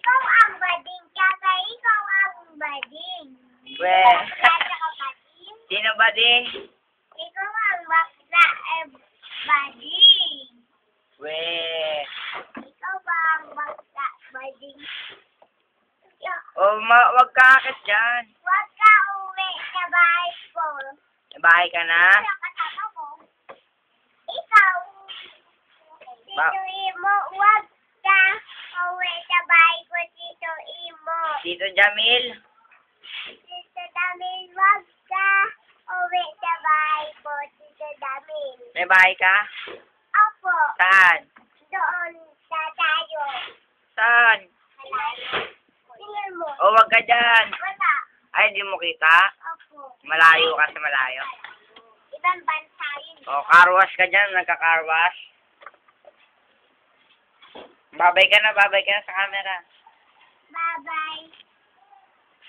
ikaw ang bading, kaya ikaw ang bading. We. Bakla ka bading? Sino bading? Ikaw ang bakla bading. We. Ikaw ba ang bakla bading? Wag ka akit dyan. Huwag ka uwi sa bahay ko. Bahay ka na? Wala kasama mo. Ikaw, Tito Imo, huwag ka uwi sa bahay ko, Tito Imo. Tito Jamil? Tito Damil, huwag ka uwi sa bahay ko, Tito Damil. May bahay ka? Opo, Saan? doon sa tayo. Saan? Tingnan mo. Wag ka dyan. Wala. Ay, hindi mo kita? Opo. Malayo ka sa malayo. Ibang bansa yun. Car wash ka dyan. Nagka-car wash. Babay ka na sa camera. Bye-bye.